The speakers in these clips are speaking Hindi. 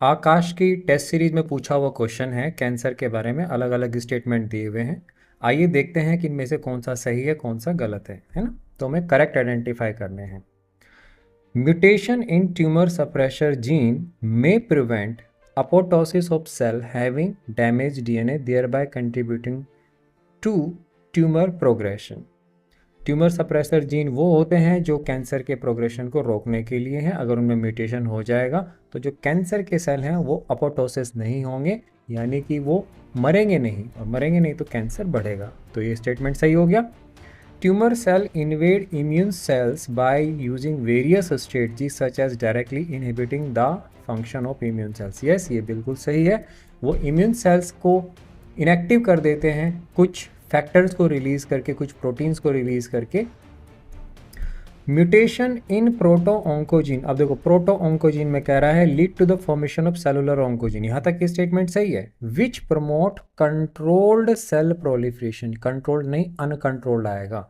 आकाश की टेस्ट सीरीज में पूछा हुआ क्वेश्चन है कैंसर के बारे में, अलग अलग स्टेटमेंट दिए हुए हैं। आइए देखते हैं कि इनमें से कौन सा सही है कौन सा गलत है ना। तो हमें करेक्ट आइडेंटिफाई करने हैं। Mutation in tumour suppressor gene may prevent apoptosis of cell having damaged DNA thereby contributing to tumor progression। Tumour suppressor gene वो होते हैं जो कैंसर के प्रोग्रेशन को रोकने के लिए हैं। अगर उनमें म्यूटेशन हो जाएगा तो जो कैंसर के सेल हैं वो अपोटोसिस नहीं होंगे, यानी कि वो मरेंगे नहीं, और मरेंगे नहीं तो कैंसर बढ़ेगा। तो ये स्टेटमेंट सही हो गया। Tumour cell invade immune cells by using various strategies such as directly inhibiting the function of immune cells. Yes, ये बिल्कुल सही है। वो इम्यून सेल्स को इनएक्टिव कर देते हैं कुछ फैक्टर्स को रिलीज करके, कुछ प्रोटीन्स को रिलीज करके। म्यूटेशन इन प्रोटो ऑन्कोजीन, अब देखो प्रोटो ऑन्कोजीन में कह रहा है lead to the formation of cellular oncogene, यहां तक की स्टेटमेंट सही है। Which promote controlled cell proliferation, controlled नहीं अनकंट्रोल्ड आएगा।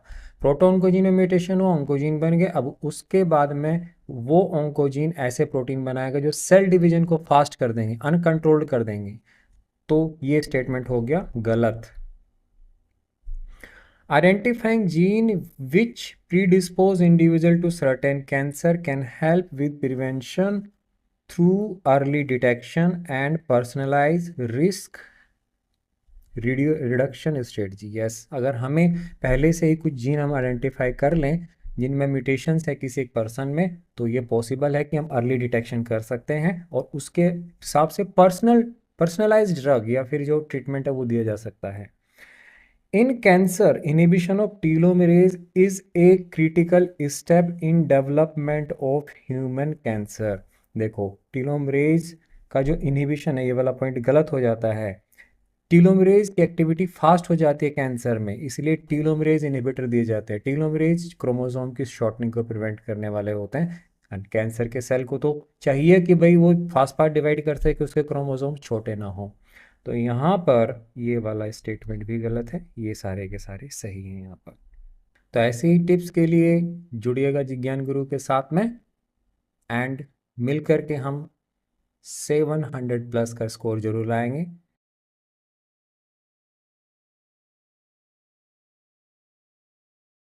प्रोटो ऑन्कोजीन में म्यूटेशन हो, ऑन्कोजीन बन गए, अब उसके बाद में वो ऑन्कोजीन ऐसे प्रोटीन बनाएगा जो सेल डिवीजन को फास्ट कर देंगे, अनकंट्रोल्ड कर देंगे। तो ये स्टेटमेंट हो गया गलत। Identifying gene which predispose individual to certain cancer can help with prevention through early detection and personalized risk reduction strategy। yes, अगर हमें पहले से ही कुछ जीन हम आइडेंटिफाई कर लें जिनमें म्यूटेशंस है किसी एक पर्सन में, तो ये पॉसिबल है कि हम अर्ली डिटेक्शन कर सकते हैं और उसके हिसाब से पर्सनलाइज्ड ड्रग या फिर जो ट्रीटमेंट है वो दिया जा सकता है। In cancer, inhibition of telomerase is a critical step in development of human cancer। देखो टीलोमरेज का जो इनहिबिशन है, ये वाला पॉइंट गलत हो जाता है। टीलोमरेज की एक्टिविटी फास्ट हो जाती है कैंसर में, इसलिए टीलोमरेज इनहिबिटर दिए जाते हैं। टीलोमरेज क्रोमोसोम की शॉर्टनिंग को प्रिवेंट करने वाले होते हैं। एंड कैंसर के सेल को तो चाहिए कि भाई वो फास्ट फास्ट डिवाइड कर सके, उसके क्रोमोसोम छोटे ना हो। तो यहाँ पर ये वाला स्टेटमेंट भी गलत है, ये सारे के सारे सही हैं यहाँ पर। तो ऐसे ही टिप्स के लिए जुड़िएगा जिज्ञान गुरु के साथ में, एंड मिल करके हम 700 प्लस का स्कोर जरूर लाएंगे।